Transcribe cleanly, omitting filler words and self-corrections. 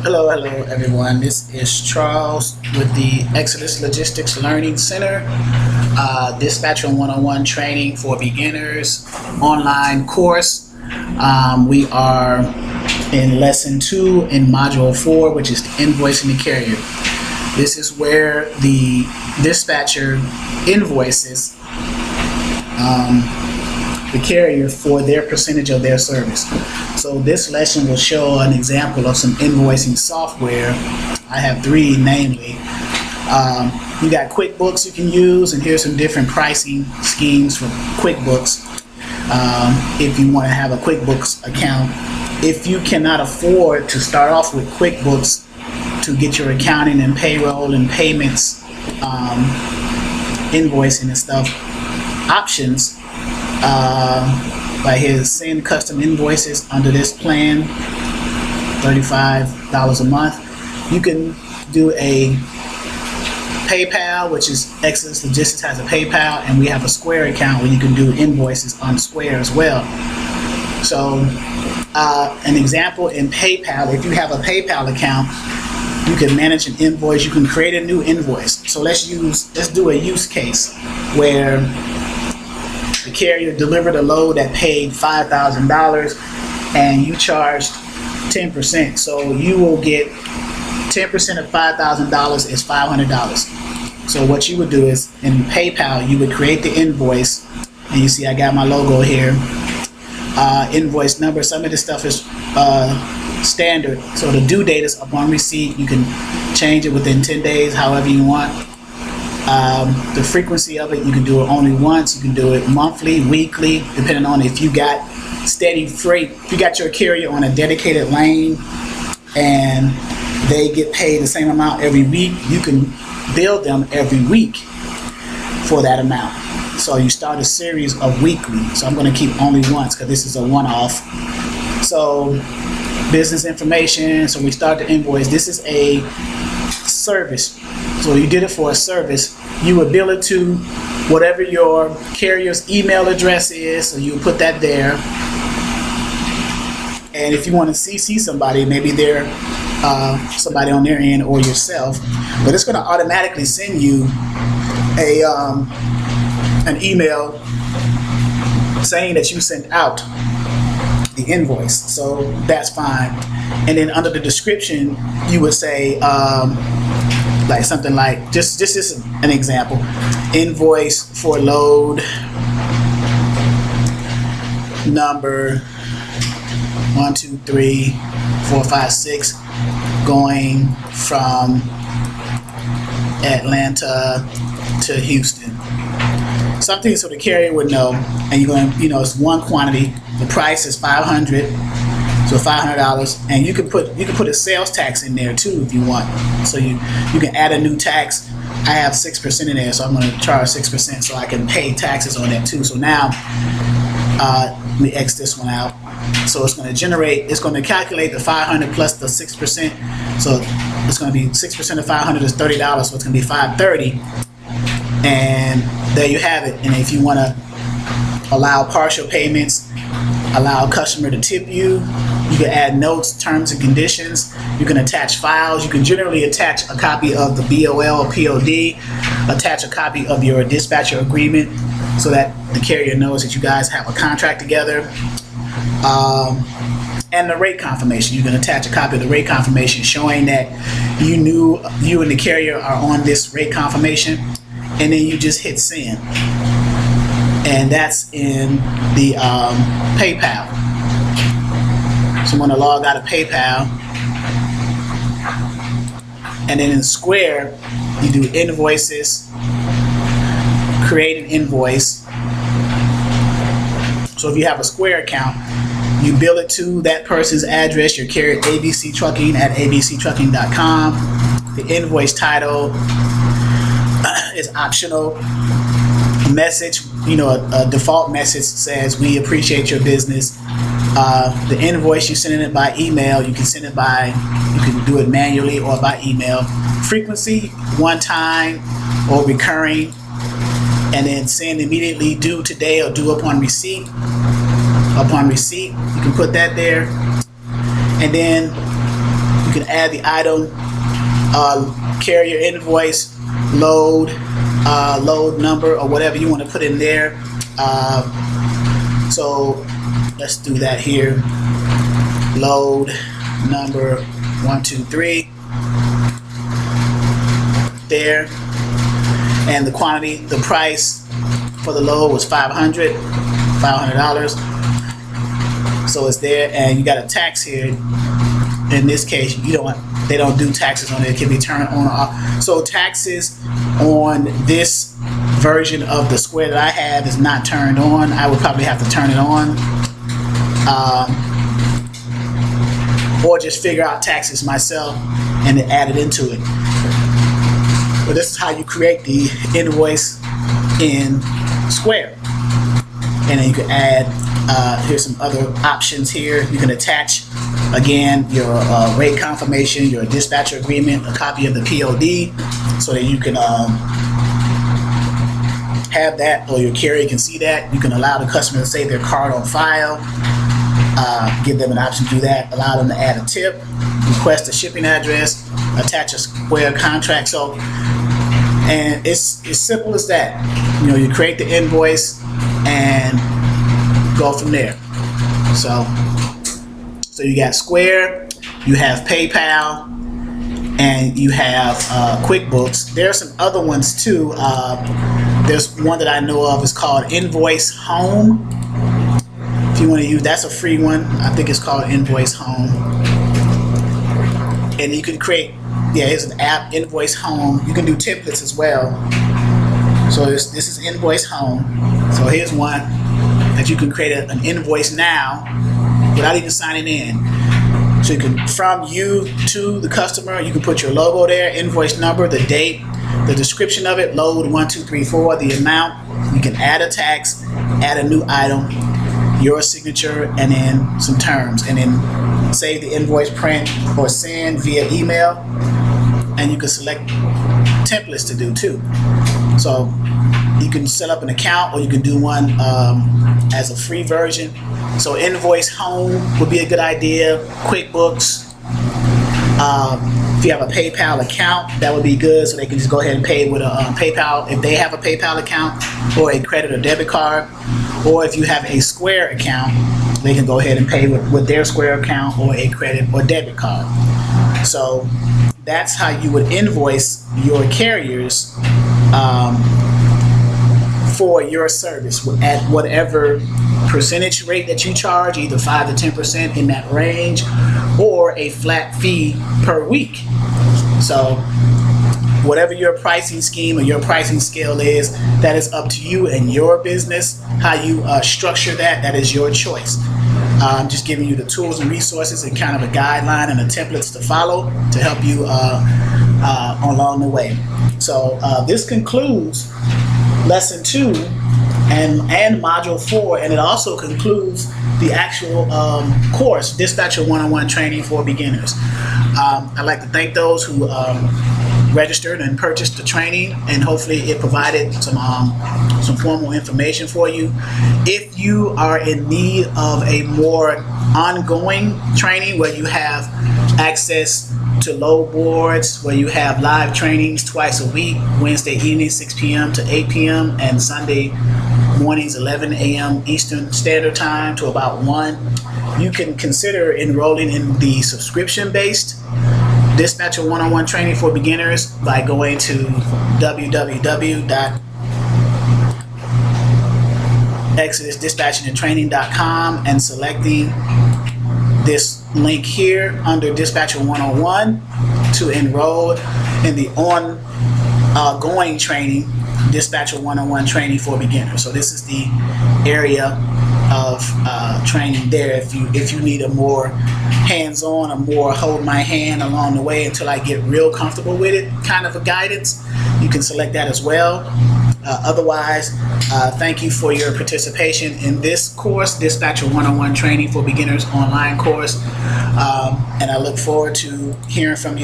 Hello everyone. This is Charles with the Exodus Logistics Learning Center, Dispatcher 101 training for beginners online course. We are in lesson 2 in module 4, which is invoicing the carrier. This is where the dispatcher invoices the carrier for their percentage of their service. So this lesson will show an example of some invoicing software. I have 3 namely. You got QuickBooks you can use, and here's some different pricing schemes for QuickBooks if you want to have a QuickBooks account. If you cannot afford to start off with QuickBooks to get your accounting and payroll and payments, invoicing and stuff, options right here, send custom invoices under this plan, $35 a month. You can do a PayPal, which is Exodus Logistics has a PayPal, and we have a Square account where you can do invoices on Square as well. So an example in PayPal, if you have a PayPal account, you can manage an invoice, you can create a new invoice. So let's do a use case where the carrier delivered a load that paid $5,000 and you charged 10%. So you will get 10% of $5,000 is $500. So what you would do is in PayPal, you would create the invoice, and you see I got my logo here. Invoice number, some of this stuff is standard. So the due date is upon receipt. You can change it within 10 days, however you want. The frequency of it, you can do it only once. You can do it monthly, weekly, depending on if you got steady freight. If you got your carrier on a dedicated lane and they get paid the same amount every week, you can bill them every week for that amount. So you start a series of weekly. So I'm going to keep only once because this is a one-off. So business information. So we start the invoice. This is a service. So you did it for a service. You would bill it to whatever your carrier's email address is. So you put that there. And if you want to CC somebody, maybe they're somebody on their end or yourself, but it's going to automatically send you a an email saying that you sent out the invoice. So that's fine. And then under the description, you would say like something like, just an example, invoice for load number 1, 2, 3, 4, 5, 6 going from Atlanta to Houston. Something so the carrier would know, and you're going to, it's one quantity. The price is $500, so $500, and you can put a sales tax in there too if you want. So you can add a new tax. I have 6% in there, so I'm going to charge 6%, so I can pay taxes on that too. So now let me X this one out. So it's going to calculate the 500 plus the 6%. So it's going to be 6% of 500 is $30, so it's going to be $530. And there you have it. And if you want to allow partial payments, allow a customer to tip you, you can add notes, terms and conditions. You can attach files. You can generally attach a copy of the BOL or POD, attach a copy of your dispatcher agreement so that the carrier knows that you guys have a contract together. And the rate confirmation. You can attach a copy of the rate confirmation showing that you and the carrier are on this rate confirmation, and then you just hit send. And that's in the PayPal. So I'm going to log out of PayPal. And then in Square, you do invoices, create an invoice. So if you have a Square account, you bill it to that person's address, your carrier ABC Trucking at abctrucking.com. The invoice title is optional. Message, a default message says, "We appreciate your business." The invoice, you send it by email. You can send it you can do it manually or by email. Frequency, one time or recurring. And then send immediately, due today or due upon receipt. Upon receipt, you can put that there. And then You can add the item, carrier invoice, load number, or whatever you want to put in there. So let's do that here. Load number 123 there, and the quantity, the price for the load was $500. So it's there, and you got a tax here. In this case, they don't do taxes on it. It can be turned on or off. So taxes on this version of the Square that I have is not turned on. I would probably have to turn it on, or just figure out taxes myself and then add it into it. But this is how you create the invoice in Square. And then you can add, here's some other options here. You can attach, again, your rate confirmation, your dispatcher agreement, a copy of the POD, so that you can have that, or your carrier can see that. You can allow the customer to save their card on file, give them an option to do that, allow them to add a tip, request a shipping address, attach a Square contract. So, and it's as simple as that. You know, you create the invoice and go from there. So you got Square, you have PayPal, and you have QuickBooks. There are some other ones too. There's one that I know of. It's called Invoice Home. If you want to use, that's a free one. I think it's called Invoice Home. And you can create, here's an app, Invoice Home. You can do templates as well. So this is Invoice Home. So here's one that you can create an invoice now without even signing in. So you can, from you to the customer, you can put your logo there, invoice number, the date, the description of it, load 1234, the amount. You can add a tax, add a new item, your signature, and then some terms, and then save the invoice, print, or send via email. And you can select templates to do too. So you can set up an account, or you can do one as a free version. So Invoice Home would be a good idea. QuickBooks. If you have a PayPal account, that would be good, so they can just go ahead and pay with a PayPal, if they have a PayPal account, or a credit or debit card. Or if you have a Square account, they can go ahead and pay with their Square account or a credit or debit card. So that's how you would invoice your carriers for your service at whatever percentage rate that you charge, either 5 to 10% in that range, or a flat fee per week. So whatever your pricing scheme or your pricing scale is, that is up to you and your business. How you structure that, that is your choice. I'm just giving you the tools and resources and kind of a guideline and the templates to follow to help you along the way. So this concludes lesson 2 and module 4, and it also concludes the actual course, Dispatcher 101 Training for Beginners. I'd like to thank those who registered and purchased the training, and hopefully it provided some formal information for you. If you are in need of a more ongoing training where you have access to load boards, where you have live trainings twice a week, Wednesday evening 6 p.m. to 8 p.m. and Sunday mornings 11 a.m. Eastern Standard Time to about 1, you can consider enrolling in the subscription-based Dispatcher 101 Training for Beginners by going to www.exodusdispatchingandtraining.com and selecting this link here under Dispatcher 101 to enroll in the ongoing training, Dispatcher 101 Training for Beginners. So this is the area of training there. If you need a more hands-on, a more hold my hand along the way until I get real comfortable with it kind of a guidance, you can select that as well. Otherwise, thank you for your participation in this course, Dispatcher 101 Training for Beginners online course, and I look forward to hearing from you